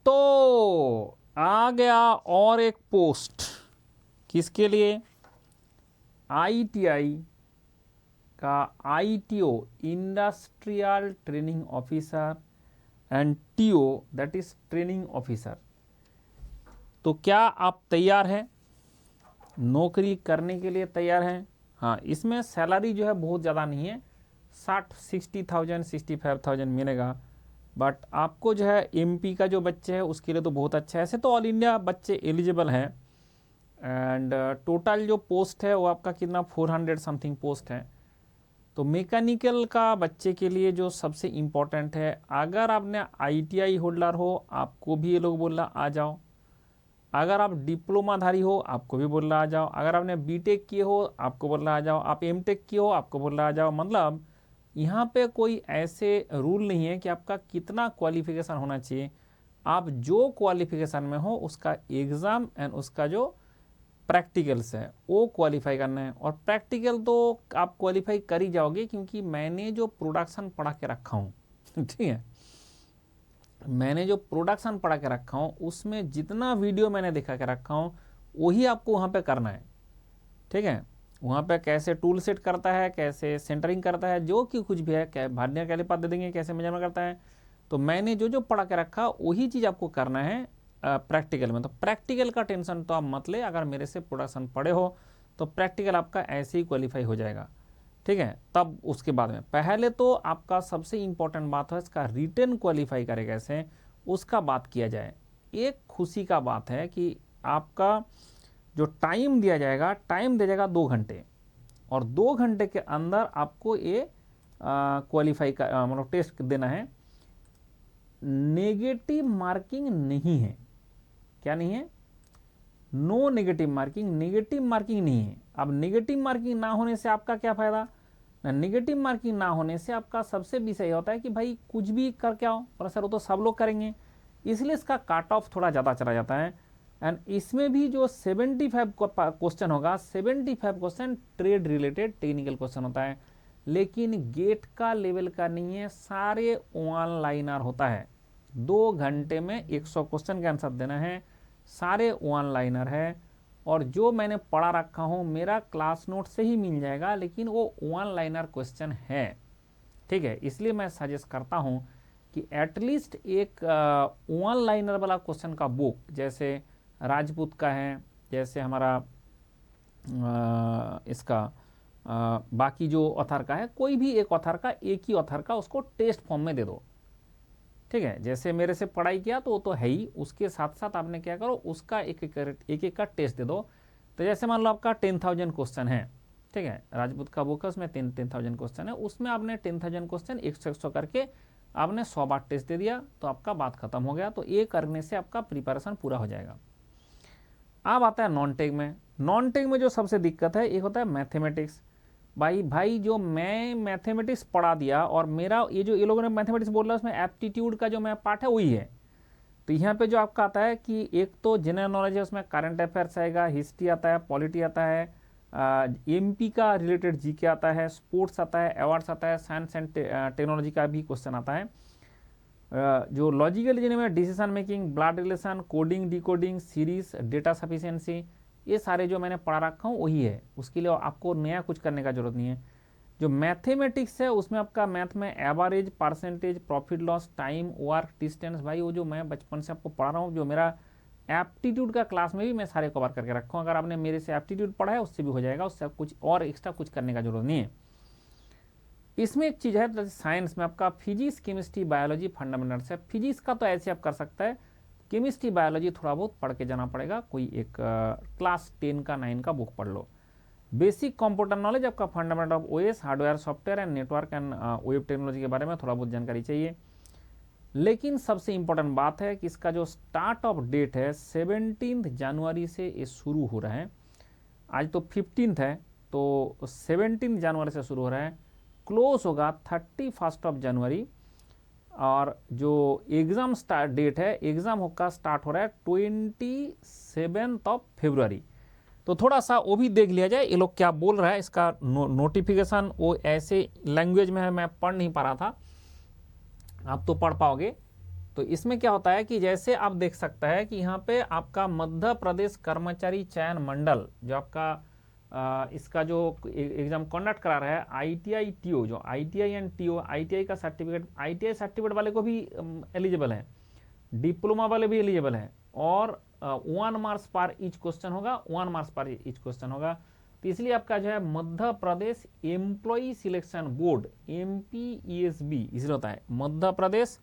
तो आ गया और एक पोस्ट, किसके लिए? आईटीआई का ITO, industrial training officer, and TO that is training officer. तो क्या आप तैयार हैं? नौकरी करने के लिए तैयार हैं? हाँ, इसमें सैलरी जो है बहुत ज़्यादा नहीं है, 60,000 65,000 मिलेगा, बट आपको जो है एमपी का जो बच्चे हैं उसके लिए तो बहुत अच्छा है। ऐसे तो ऑल इंडिया बच्चे एलिजिबल हैं, एंड टोटल जो पोस्ट है वो आपका कितना 400 समथिंग पोस्ट है। तो मैकेनिकल का बच्चे के लिए जो सबसे इम्पोर्टेंट है, अगर आपने आईटीआई होल्डर हो आपको भी ये लोग बोल रहा आ जाओ, अगर आप डिप्लोमाधारी हो आपको भी बोल रहा आ जाओ, अगर आपने बीटेक किए हो आपको बोल रहा आ जाओ, आप एमटेक किए हो आपको बोल रहा आ जाओ। मतलब यहाँ पे कोई ऐसे रूल नहीं है कि आपका कितना क्वालिफिकेशन होना चाहिए। आप जो क्वालिफिकेशन में हो उसका एग्ज़ाम एंड उसका जो प्रैक्टिकल्स है वो क्वालिफाई करना है। और प्रैक्टिकल तो आप क्वालिफाई कर ही जाओगे, क्योंकि मैंने जो प्रोडक्शन पढ़ा के रखा हूँ ठीक है, मैंने जो प्रोडक्शन पढ़ा के रखा हूँ उसमें जितना वीडियो मैंने दिखा के रखा हूँ वही आपको वहाँ पे करना है। ठीक है, वहाँ पे कैसे टूल सेट करता है, कैसे सेंटरिंग करता है, जो कि कुछ भी है, भार्नियर कैलिपर दे देंगे कैसे मेजरमेंट करता है। तो मैंने जो जो पढ़ा के रखा वही चीज़ आपको करना है प्रैक्टिकल में। तो प्रैक्टिकल का टेंशन तो आप मत ले, अगर मेरे से प्रोडक्शन पढ़े हो तो प्रैक्टिकल आपका ऐसे ही क्वालिफाई हो जाएगा। ठीक है, तब उसके बाद में पहले तो आपका सबसे इंपॉर्टेंट बात है इसका रिटन क्वालिफाई करे कैसे, उसका बात किया जाए। एक खुशी का बात है कि आपका जो टाइम दिया जाएगा, टाइम दिया जाएगा 2 घंटे, और 2 घंटे के अंदर आपको ये क्वालिफाई का मतलब टेस्ट देना है। नेगेटिव मार्किंग नहीं है। क्या नहीं है? No negative marking, negative marking नहीं है। अब नेगेटिव मार्किंग ना होने से आपका क्या फायदा? नेगेटिव मार्किंग ना होने से आपका सबसे विषय होता है कि भाई कुछ भी करके आओ, और सर वो तो सब लोग करेंगे, इसलिए इसका काट ऑफ थोड़ा ज़्यादा चला जाता है। एंड इसमें भी जो 75 क्वेश्चन होगा, 75 question trade related technical question होता है, लेकिन गेट का लेवल का नहीं है, सारे वन लाइनर होता है। 2 घंटे में 100 क्वेश्चन का आंसर देना है, सारे वन लाइनर है। और जो मैंने पढ़ा रखा हूँ मेरा क्लास नोट से ही मिल जाएगा, लेकिन वो वन लाइनर क्वेश्चन है। ठीक है, इसलिए मैं सजेस्ट करता हूँ कि एटलीस्ट एक वन लाइनर वाला क्वेश्चन का बुक, जैसे राजपूत का है, जैसे हमारा इसका बाकी जो ऑथर का है, कोई भी एक ऑथर का, एक ही ऑथर का उसको टेस्ट फॉर्म में दे दो। ठीक है, जैसे मेरे से पढ़ाई किया तो वो तो है ही, उसके साथ साथ आपने क्या करो उसका एक एक का टेस्ट दे दो। तो जैसे मान लो आपका 10,000 क्वेश्चन है, ठीक है, राजपूत का बुक है उसमें 10,000 क्वेश्चन है, उसमें आपने 10,000 क्वेश्चन 100 करके आपने 100 बार टेस्ट दे दिया तो आपका बात खत्म हो गया। तो ये करने से आपका प्रिपरेशन पूरा हो जाएगा। अब आता है नॉन टेक में। नॉन टेक में जो सबसे दिक्कत है एक होता है मैथमेटिक्स। भाई जो मैं मैथमेटिक्स पढ़ा दिया, और मेरा ये लोगों ने मैथमेटिक्स बोल रहा है उसमें एप्टीट्यूड का जो मैं पार्ट है वही है। तो यहाँ पे जो आपका आता है कि एक तो जनरल नॉलेज है, उसमें करंट अफेयर्स आएगा, हिस्ट्री आता है, पॉलिटी आता है, एमपी का रिलेटेड जीके आता है, स्पोर्ट्स आता है, अवार्ड्स आता है, साइंस एंड टेक्नोलॉजी का भी क्वेश्चन आता है। जो लॉजिकल रीजनिंग में decision making, blood relation, coding, decoding, series, data sufficiency, ये सारे जो मैंने पढ़ा रखा हूँ वही है, उसके लिए आपको नया कुछ करने का जरूरत नहीं है। जो मैथमेटिक्स है उसमें आपका मैथ में average, percentage, profit loss, time, work, distance, भाई वो जो मैं बचपन से आपको पढ़ा रहा हूँ, जो मेरा एप्टीट्यूड का क्लास में भी मैं सारे कवर करके रखा हूँ। अगर आपने मेरे से एप्टीट्यूड पढ़ा है उससे भी हो जाएगा, उससे कुछ और एक्स्ट्रा कुछ करने का जरूरत नहीं है। इसमें एक चीज़ है साइंस में आपका फिजिक्स, केमिस्ट्री, बायोलॉजी फंडामेंटल्स है। फिजिक्स का तो ऐसे आप कर सकते हैं, केमिस्ट्री, बायोलॉजी थोड़ा बहुत पढ़ के जाना पड़ेगा, कोई एक क्लास 10 का 9 का बुक पढ़ लो। बेसिक कंप्यूटर नॉलेज आपका fundamental of OS, hardware, software and network and web technology के बारे में थोड़ा बहुत जानकारी चाहिए। लेकिन सबसे इंपॉर्टेंट बात है कि इसका जो स्टार्ट ऑफ डेट है 17 जनवरी से ये शुरू हो रहा है। आज तो 15 है, तो 17 जनवरी से शुरू हो रहा है, क्लोज होगा 31 जनवरी। और जो एग्ज़ाम स्टार्ट डेट है, एग्ज़ाम होगा स्टार्ट हो रहा है 27 फरवरी। तो थोड़ा सा वो भी देख लिया जाए ये लोग क्या बोल रहा है। इसका नोटिफिकेशन वो ऐसे लैंग्वेज में है, मैं पढ़ नहीं पा रहा था, आप तो पढ़ पाओगे। तो इसमें क्या होता है कि जैसे आप देख सकते हैं कि यहाँ पे आपका मध्य प्रदेश कर्मचारी चयन मंडल जो आपका इसका जो एग्जाम कंडक्ट करा रहा है ITI TO, जो ITI एंड TO, ITI का सर्टिफिकेट, ITI सर्टिफिकेट वाले को भी एलिजिबल है, डिप्लोमा वाले भी एलिजिबल हैं, और 1 मार्क्स पर ईच क्वेश्चन होगा, 1 मार्क्स पर ईच क्वेश्चन होगा। तो इसलिए आपका जो है Madhya Pradesh employ selection board MPESB इसलिए होता है Madhya Pradesh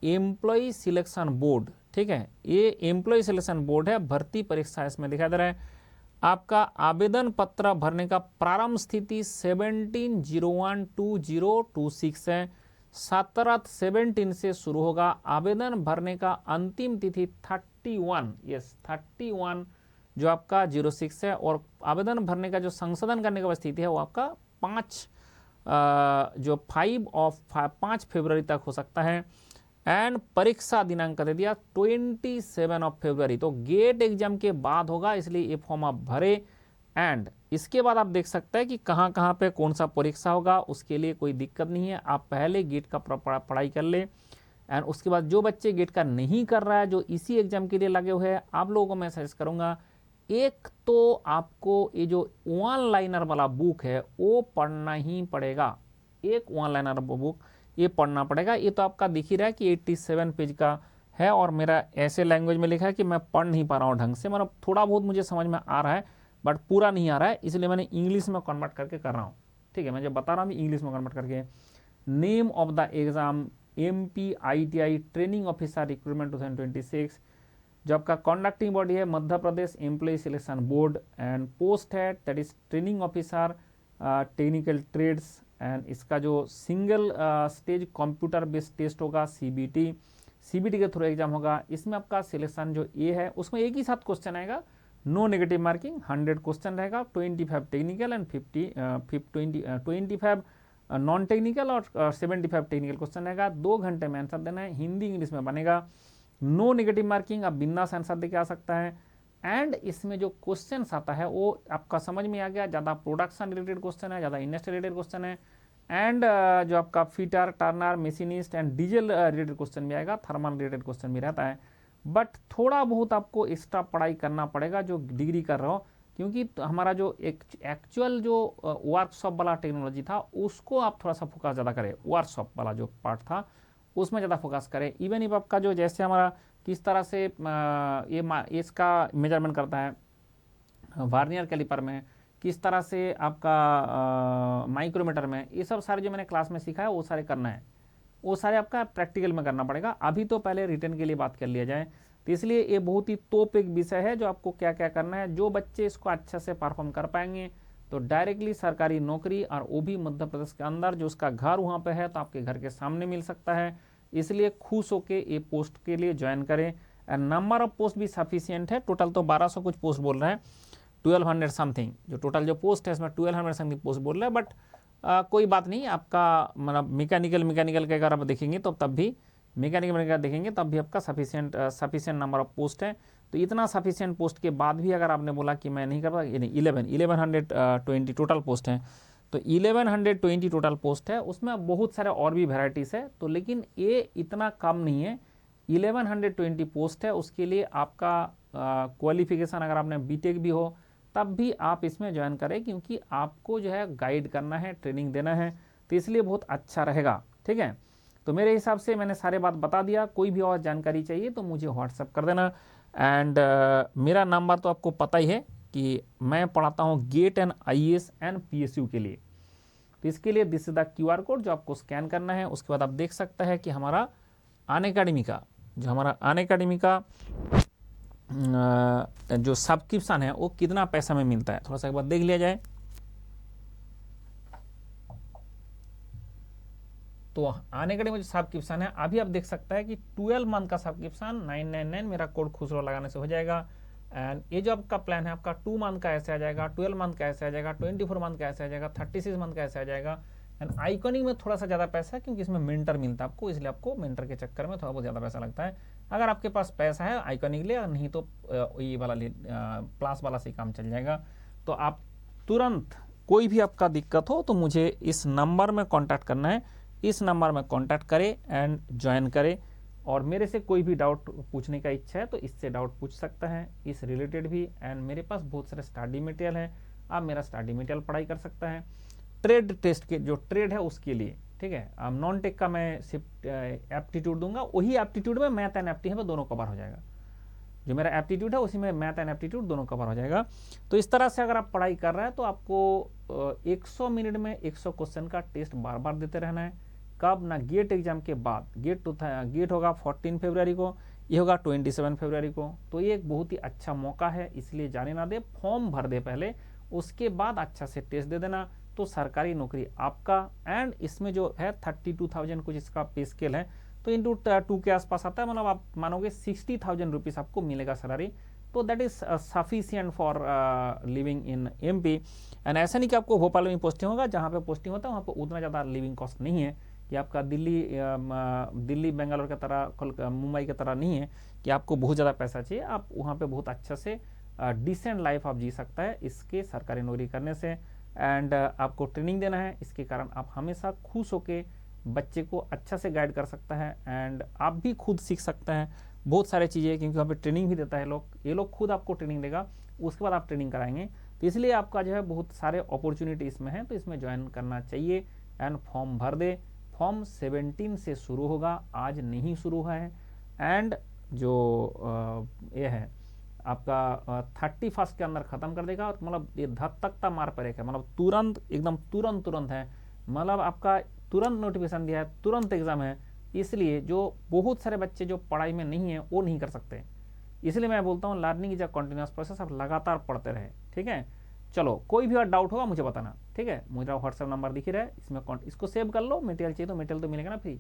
employ selection board, ठीक है, ये एम्प्लॉय सिलेक्शन बोर्ड है। भर्ती परीक्षा इसमें दिखाई दे रहा है। आपका आवेदन पत्र भरने का प्रारंभ स्थिति 17/01/2026 है। 17 से शुरू होगा। आवेदन भरने का अंतिम तिथि 31 जो आपका 06 है, और आवेदन भरने का जो संशोधन करने का स्थिति है वो आपका 5 फरवरी तक हो सकता है। एंड परीक्षा दिनांक दे दिया 27 फरवरी, तो गेट एग्जाम के बाद होगा, इसलिए ये फॉर्म आप भरे। एंड इसके बाद आप देख सकते हैं कि कहाँ कहाँ पे कौन सा परीक्षा होगा, उसके लिए कोई दिक्कत नहीं है। आप पहले गेट का पढ़ाई कर ले, एंड उसके बाद जो बच्चे गेट का नहीं कर रहा है, जो इसी एग्जाम के लिए लगे हुए हैं, आप लोगों को मैं सजेस्ट करूँगा, एक तो आपको ये जो वन लाइनर वाला बुक है वो पढ़ना ही पड़ेगा। एक वन लाइनर बुक ये पढ़ना पड़ेगा। ये तो आपका दिख ही रहा है कि 87 पेज का है, और मेरा ऐसे लैंग्वेज में लिखा है कि मैं पढ़ नहीं पा रहा हूँ ढंग से, मतलब थोड़ा बहुत मुझे समझ में आ रहा है बट पूरा नहीं आ रहा है, इसलिए मैंने इंग्लिश में कन्वर्ट करके कर रहा हूँ, ठीक है। मैं जब बता रहा हूँ इंग्लिश में कन्वर्ट करके। Name of the exam MPITI training officer recruitment 2026। जो आपका कंडक्टिंग बॉडी है Madhya Pradesh employ selection board, and post है that is training officer technical trades. And इसका जो single stage computer based test होगा CBT के थ्रू एग्जाम होगा। इसमें आपका सिलेक्शन जो ए है उसमें एक ही साथ क्वेश्चन आएगा, नो नेगेटिव मार्किंग, 100 क्वेश्चन रहेगा, 25 टेक्निकल एंड 25 नॉन टेक्निकल और 75 टेक्निकल क्वेश्चन रहेगा। 2 घंटे में आंसर देना है, हिंदी इंग्लिश में बनेगा। नो नेगेटिव मार्किंग, आप बिंदास आंसर देके आ सकता है। एंड इसमें जो क्वेश्चन आता है वो आपका समझ में आ गया, ज़्यादा प्रोडक्शन रिलेटेड क्वेश्चन है, ज़्यादा इंडस्ट्री रिलेटेड क्वेश्चन है। एंड जो आपका fitter, Turner, machinist and diesel related question भी आएगा, थर्मल रिलेटेड क्वेश्चन भी रहता है। बट थोड़ा बहुत आपको एक्स्ट्रा पढ़ाई करना पड़ेगा जो डिग्री कर रहे हो, क्योंकि हमारा जो एक्चुअल जो वर्कशॉप वाला टेक्नोलॉजी था उसको आप थोड़ा सा फोकस ज़्यादा करें, वर्कशॉप वाला जो पार्ट था उसमें ज़्यादा फोकस करें। इवन इफ आपका जो जैसे हमारा किस तरह से ये इसका मेजरमेंट करता है वार्नियर कैलिपर में, किस तरह से आपका माइक्रोमीटर में, ये सब सारे जो मैंने क्लास में सीखा है वो सारे करना है, वो सारे आपका प्रैक्टिकल में करना पड़ेगा। अभी तो पहले रिटर्न के लिए बात कर लिया जाए, तो इसलिए ये बहुत ही तोप एक विषय है जो आपको क्या क्या करना है। जो बच्चे इसको अच्छे से परफॉर्म कर पाएंगे तो डायरेक्टली सरकारी नौकरी, और वो भी मध्य प्रदेश के अंदर, जो उसका घर वहाँ पे है तो आपके घर के सामने मिल सकता है। इसलिए खुश होके ये पोस्ट के लिए ज्वाइन करें। एंड नंबर ऑफ पोस्ट भी सफिशियंट है, टोटल तो 1200 कुछ पोस्ट बोल रहे हैं, 1200 समथिंग जो टोटल जो पोस्ट है इसमें 1200 समथिंग पोस्ट बोल रहे हैं। बट कोई बात नहीं, आपका मतलब मैकेनिकल के अगर आप देखेंगे तो तब भी मैकेनिकल देखेंगे तब भी आपका सफिशियंट नंबर ऑफ पोस्ट है। तो इतना सफिशियंट पोस्ट के बाद भी अगर आपने बोला कि मैं नहीं कर पाता, 1120 टोटल पोस्ट हैं, तो 1120 टोटल पोस्ट है, उसमें बहुत सारे और भी वेराइटीज़ है, तो लेकिन ये इतना कम नहीं है। 1120 पोस्ट है, उसके लिए आपका क्वालिफिकेशन अगर आपने बीटेक भी हो तब भी आप इसमें ज्वाइन करें, क्योंकि आपको जो है गाइड करना है, ट्रेनिंग देना है, तो इसलिए बहुत अच्छा रहेगा, ठीक है। तो मेरे हिसाब से मैंने सारे बात बता दिया। कोई भी और जानकारी चाहिए तो मुझे व्हाट्सएप कर देना। एंड मेरा नंबर तो आपको पता ही है कि मैं पढ़ाता हूँ GATE and IAS and PSU के लिए। तो इसके लिए this is the QR code जो आपको स्कैन करना है। उसके बाद आप देख सकते हैं कि हमारा अनअकैडमी का जो सब्सक्रिप्शन है वो कितना पैसा में मिलता है, थोड़ा सा एक बार देख लिया जाए। तो अनअकैडमी में जो सब्सक्रिप्शन है अभी आप देख सकते हैं कि 12 मंथ का सब्सक्रिप्शन 999 मेरा कोड खुसरो लगाने से हो जाएगा। एंड ये जो आपका प्लान है आपका 2 मंथ का ऐसे आ जाएगा, 12 मंथ का ऐसे आ जाएगा, 24 मंथ का ऐसे आ जाएगा, 36 मंथ का ऐसे आ जाएगा। एंड आइकॉनिक में थोड़ा सा ज़्यादा पैसा है क्योंकि इसमें मेंटर मिलता है आपको, इसलिए आपको मेंटर के चक्कर में थोड़ा बहुत ज़्यादा पैसा लगता है। अगर आपके पास पैसा है आइकॉनिक ले, नहीं तो ये वाला प्लस वाला से काम चल जाएगा। तो आप तुरंत कोई भी आपका दिक्कत हो तो मुझे इस नंबर में कॉन्टैक्ट करना है, इस नंबर में कॉन्टैक्ट करें एंड ज्वाइन करें। और मेरे से कोई भी डाउट पूछने का इच्छा है तो इससे डाउट पूछ सकता है, इस रिलेटेड भी। एंड मेरे पास बहुत सारे स्टडी मटेरियल है, आप मेरा स्टडी मटेरियल पढ़ाई कर सकता है। ट्रेड टेस्ट के जो ट्रेड है उसके लिए, ठीक है। अब नॉन टेक का मैं सिर्फ एप्टीट्यूड दूंगा, वही एप्टीट्यूड में मैथ एंड एप्टी है दोनों कवर हो जाएगा। जो मेरा एप्टीट्यूड है उसी में मैथ एंड एप्टीट्यूड दोनों कवर हो जाएगा। तो इस तरह से अगर आप पढ़ाई कर रहे हैं तो आपको 100 मिनट में 100 क्वेश्चन का टेस्ट बार बार देते रहना है। कब ना, गेट एग्जाम के बाद। गेट होगा 14 फरवरी को, ये होगा 27 फरवरी को। तो ये एक बहुत ही अच्छा मौका है, इसलिए जाने ना दे, फॉर्म भर दे पहले, उसके बाद अच्छा से टेस्ट दे देना, तो सरकारी नौकरी आपका। एंड इसमें जो है 32,000 कुछ इसका पे स्केल है, तो इंटू 2 के आसपास आता है, मतलब आप मानोगे 60,000 रुपीज़ आपको मिलेगा सैलरी। तो that is sufficient for living in MP. And ऐसा नहीं कि आपको भोपाल में पोस्टिंग होगा, जहाँ पे पोस्टिंग होता है वहाँ पर उतना ज़्यादा लिविंग कॉस्ट नहीं है कि आपका दिल्ली बेंगलोर की तरह, मुंबई की तरह नहीं है कि आपको बहुत ज़्यादा पैसा चाहिए। आप वहाँ पे बहुत अच्छा से डिसेंट लाइफ आप जी सकता है इसके सरकारी नौकरी करने से। एंड आपको ट्रेनिंग देना है, इसके कारण आप हमेशा खुश होके बच्चे को अच्छा से गाइड कर सकता है। एंड आप भी खुद सीख सकते हैं बहुत सारी चीज़ें, क्योंकि वहाँ पे ट्रेनिंग भी देता है ये लोग खुद आपको ट्रेनिंग देगा, उसके बाद आप ट्रेनिंग कराएंगे। तो इसलिए आपका जो है बहुत सारे अपॉर्चुनिटी इसमें है, तो इसमें ज्वाइन करना चाहिए। एंड फॉर्म भर दे, फॉर्म 17 से शुरू होगा, आज नहीं शुरू है। एंड जो ये है आपका 31 के अंदर ख़त्म कर देगा। और मतलब ये धत्तकता मार पड़ेगा, मतलब तुरंत, एकदम तुरंत है, मतलब आपका तुरंत नोटिफिकेशन दिया है, तुरंत एग्ज़ाम है। इसलिए जो बहुत सारे बच्चे जो पढ़ाई में नहीं है वो नहीं कर सकते। इसलिए मैं बोलता हूँ learning is a continuous process, आप लगातार पढ़ते रहे, ठीक है। चलो, कोई भी और डाउट होगा मुझे बताना, ठीक है। मेरा व्हाट्सएप नंबर दिख ही रहा है, इसमें इसको सेव कर लो, मटेरियल चाहिए तो मटेरियल तो मिलेगा ना फ्री।